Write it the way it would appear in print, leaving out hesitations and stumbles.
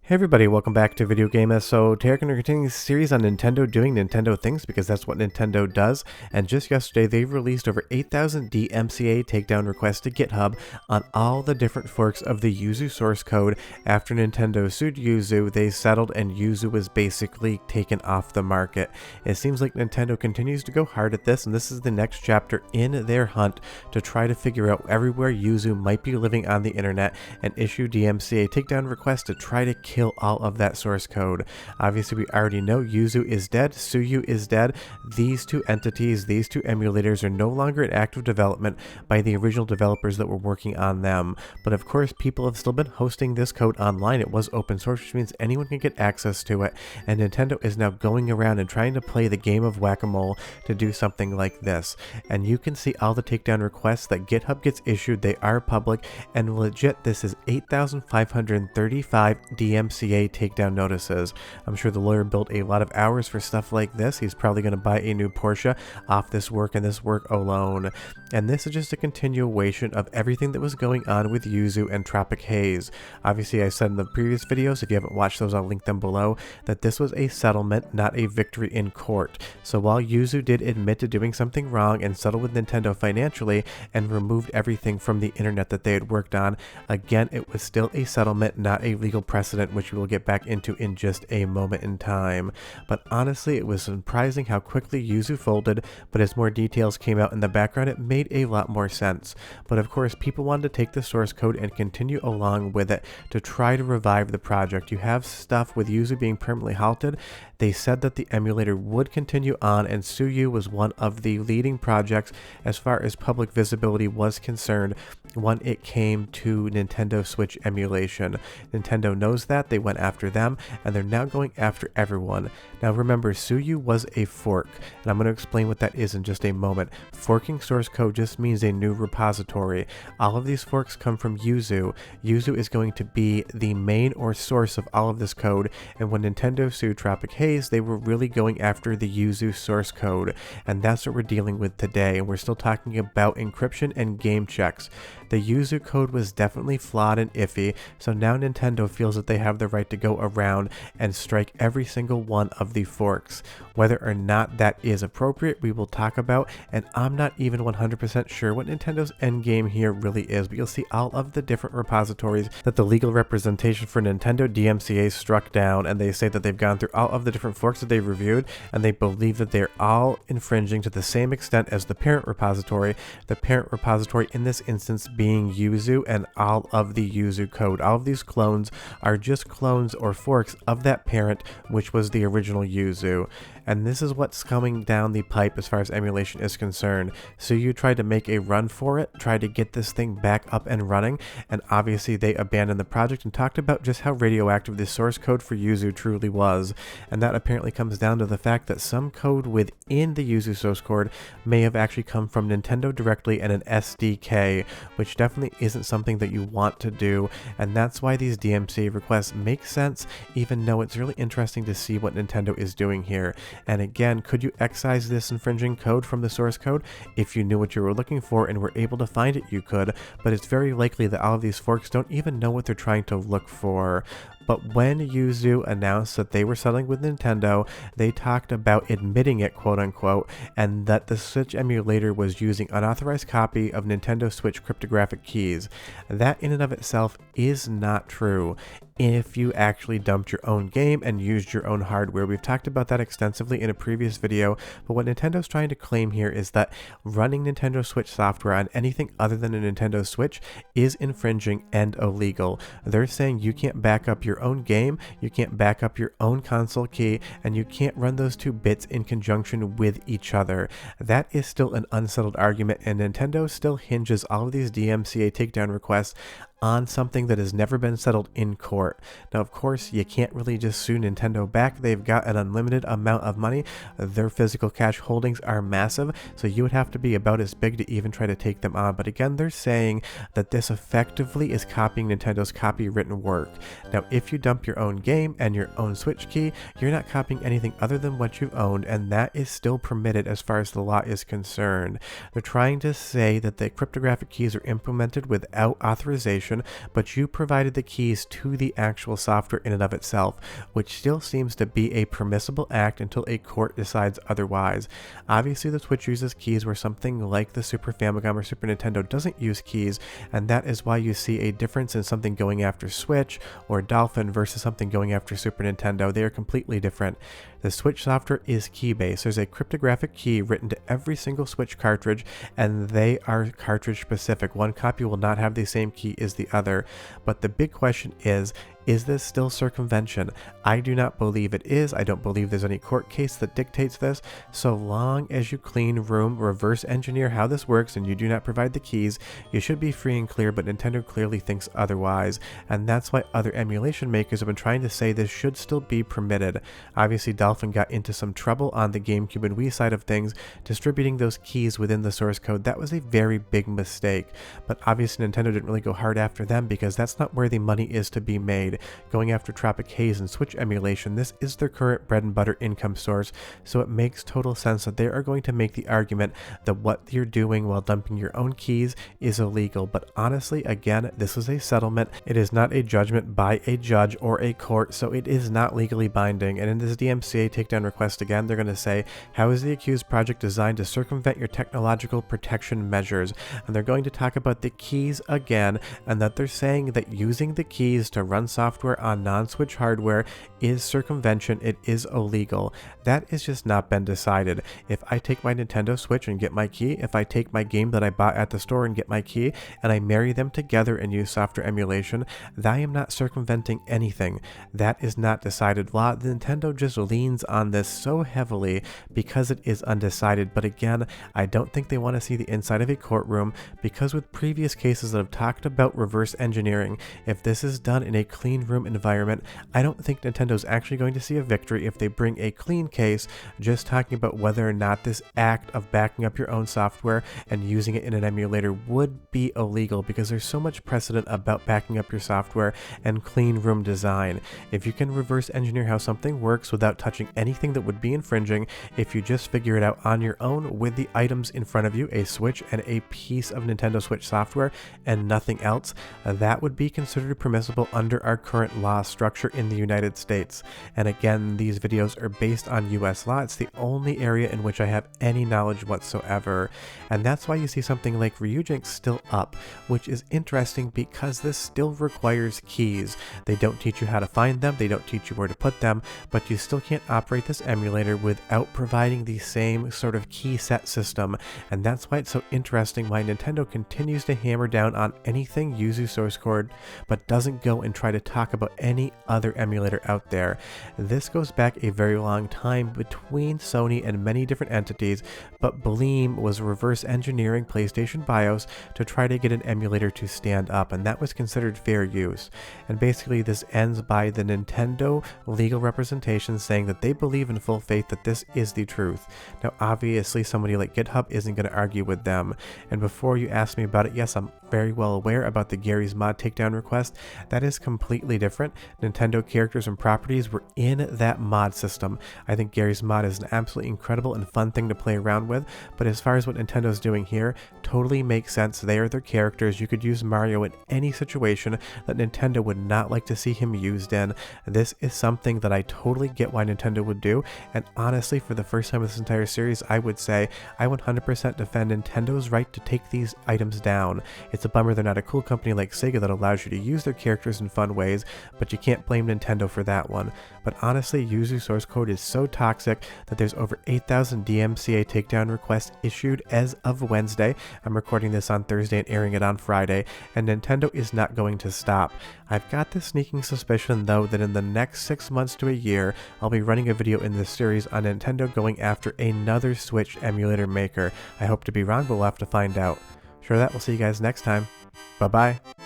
Hey everybody, welcome back to Video Game. So today we're going to continue this series on Nintendo doing Nintendo things because that's what Nintendo does. And just yesterday they released over 8,000 DMCA takedown requests to GitHub on all the different forks of the Yuzu source code. After Nintendo sued Yuzu, they settled and Yuzu was basically taken off the market. It seems like Nintendo continues to go hard at this, and this is the next chapter in their hunt to try to figure out everywhere Yuzu might be living on the internet and issue DMCA takedown requests to try to kill all of that source code. Obviously, we already know Yuzu is dead, Suyu is dead. These two entities, these two emulators are no longer in active development by the original developers that were working on them. But of course, people have still been hosting this code online. It was open source, which means anyone can get access to it. And Nintendo is now going around and trying to play the game of whack-a-mole to do something like this. And you can see all the takedown requests that GitHub gets issued. They are public, and legit, this is 8,535 DMCA takedown notices. I'm sure the lawyer built a lot of hours for stuff like this. He's probably going to buy a new Porsche off this work and this work alone. And this is just a continuation of everything that was going on with Yuzu and Tropic Haze. Obviously, I said in the previous videos, if you haven't watched those, I'll link them below, that this was a settlement, not a victory in court. So while Yuzu did admit to doing something wrong and settle with Nintendo financially and removed everything from the internet that they had worked on, again, it was still a settlement, not a legal precedent, which we will get back into in just a moment in time. But honestly, it was surprising how quickly Yuzu folded, but as more details came out in the background, it made a lot more sense. But of course, people wanted to take the source code and continue along with it to try to revive the project. You have stuff with Yuzu being permanently halted. They said that the emulator would continue on, and Suyu was one of the leading projects as far as public visibility was concerned when it came to Nintendo Switch emulation. Nintendo knows that. They went after them, and they're now going after everyone. Now remember, Suyu was a fork, and I'm going to explain what that is in just a moment. Forking source code just means a new repository. All of these forks come from Yuzu. Yuzu is going to be the main or source of all of this code, and when Nintendo sued Tropic Haze, they were really going after the Yuzu source code, and that's what we're dealing with today, and we're still talking about encryption and game checks. The Yuzu code was definitely flawed and iffy, so now Nintendo feels that they have the right to go around and strike every single one of the forks. Whether or not that is appropriate, we will talk about, and I'm not even 100% sure what Nintendo's endgame here really is, but you'll see all of the different repositories that the legal representation for Nintendo DMCA struck down, and they say that they've gone through all of the different forks that they've reviewed, and they believe that they're all infringing to the same extent as the parent repository in this instance being Yuzu and all of the Yuzu code. All of these clones are just clones or forks of that parent, which was the original Yuzu. And this is what's coming down the pipe as far as emulation is concerned. So you tried to make a run for it, tried to get this thing back up and running, and obviously they abandoned the project and talked about just how radioactive the source code for Yuzu truly was. And that apparently comes down to the fact that some code within the Yuzu source code may have actually come from Nintendo directly and an SDK, which definitely isn't something that you want to do, and that's why these DMCA requests make sense, even though it's really interesting to see what Nintendo is doing here. And again, could you excise this infringing code from the source code? If you knew what you were looking for and were able to find it, you could, but it's very likely that all of these forks don't even know what they're trying to look for. But when Yuzu announced that they were settling with Nintendo, they talked about admitting it, quote unquote, and that the Switch emulator was using unauthorized copy of Nintendo Switch cryptographic keys. That in and of itself is not true. If you actually dumped your own game and used your own hardware. We've talked about that extensively in a previous video, but what Nintendo's trying to claim here is that running Nintendo Switch software on anything other than a Nintendo Switch is infringing and illegal. They're saying you can't back up your own game, you can't back up your own console key, and you can't run those two bits in conjunction with each other. That is still an unsettled argument, and Nintendo still hinges all of these DMCA takedown requests on something that has never been settled in court. Now, of course, you can't really just sue Nintendo back. They've got an unlimited amount of money. Their physical cash holdings are massive, so you would have to be about as big to even try to take them on. But again, they're saying that this effectively is copying Nintendo's copywritten work. Now, if you dump your own game and your own Switch key, you're not copying anything other than what you've owned, and that is still permitted as far as the law is concerned. They're trying to say that the cryptographic keys are implemented without authorization, emulation, but you provided the keys to the actual software in and of itself, which still seems to be a permissible act until a court decides otherwise. Obviously, the Switch uses keys where something like the Super Famicom or Super Nintendo doesn't use keys, and that is why you see a difference in something going after Switch or Dolphin versus something going after Super Nintendo. They are completely different. The Switch software is key-based. There's a cryptographic key written to every single Switch cartridge, and they are cartridge-specific. One copy will not have the same key as the other. But the big question is this still circumvention? I do not believe it is. I don't believe there's any court case that dictates this. So long as you clean room, reverse engineer how this works, and you do not provide the keys, you should be free and clear, but Nintendo clearly thinks otherwise. And that's why other emulation makers have been trying to say this should still be permitted. Obviously, Dolphin got into some trouble on the GameCube and Wii side of things, distributing those keys within the source code. That was a very big mistake. But obviously Nintendo didn't really go hard after them because that's not where the money is to be made. Going after Tropic Haze and Switch emulation, this is their current bread and butter income source, so it makes total sense that they are going to make the argument that what you're doing while dumping your own keys is illegal. But honestly, again, this is a settlement. It is not a judgment by a judge or a court, so it is not legally binding. And in this DMCA takedown request, again, they're going to say, how is the accused project designed to circumvent your technological protection measures? And they're going to talk about the keys again, and that they're saying that using the keys to run software on non-Switch hardware is circumvention. It is illegal. That has just not been decided. If I take my Nintendo Switch and get my key, if I take my game that I bought at the store and get my key, and I marry them together and use software emulation, I am not circumventing anything. That is not decided law. Nintendo just leans on this so heavily because it is undecided. But again, I don't think they want to see the inside of a courtroom, because with previous cases that have talked about reverse engineering, if this is done in a clean room environment, I don't think Nintendo's actually going to see a victory if they bring a clean case just talking about whether or not this act of backing up your own software and using it in an emulator would be illegal, because there's so much precedent about backing up your software and clean room design. If you can reverse engineer how something works without touching anything that would be infringing, if you just figure it out on your own with the items in front of you, a Switch and a piece of Nintendo Switch software and nothing else, that would be considered permissible under our current law structure in the United States. And again, these videos are based on US law. It's the only area in which I have any knowledge whatsoever. And that's why you see something like Ryujinx still up, which is interesting because this still requires keys. They don't teach you how to find them, they don't teach you where to put them, but you still can't operate this emulator without providing the same sort of key set system. And that's why it's so interesting why Nintendo continues to hammer down on anything Yuzu source code, but doesn't go and try to talk about any other emulator out there. This goes back a very long time between Sony and many different entities, but Bleem was reverse engineering PlayStation BIOS to try to get an emulator to stand up, and that was considered fair use. And basically this ends by the Nintendo legal representation saying that they believe in full faith that this is the truth. Now obviously somebody like GitHub isn't going to argue with them, and before you ask me about it, yes, I'm very well aware about the Gary's Mod takedown request. That is completely different. Nintendo characters and properties were in that mod system. I think Gary's Mod is an absolutely incredible and fun thing to play around with, but as far as what Nintendo's doing here, totally makes sense. They are their characters. You could use Mario in any situation that Nintendo would not like to see him used in. This is something that I totally get why Nintendo would do, and honestly, for the first time in this entire series, I would say I 100% defend Nintendo's right to take these items down. It's a bummer they're not a cool company like Sega that allows you to use their characters in fun ways, but you can't blame Nintendo for that one. But honestly, Yuzu source code is so toxic that there's over 8,000 DMCA takedown requests issued as of Wednesday. I'm recording this on Thursday and airing it on Friday, and Nintendo is not going to stop. I've got this sneaking suspicion though that in the next 6 months to a year, I'll be running a video in this series on Nintendo going after another Switch emulator maker. I hope to be wrong, but we'll have to find out. Sure that, we'll see you guys next time. Bye bye.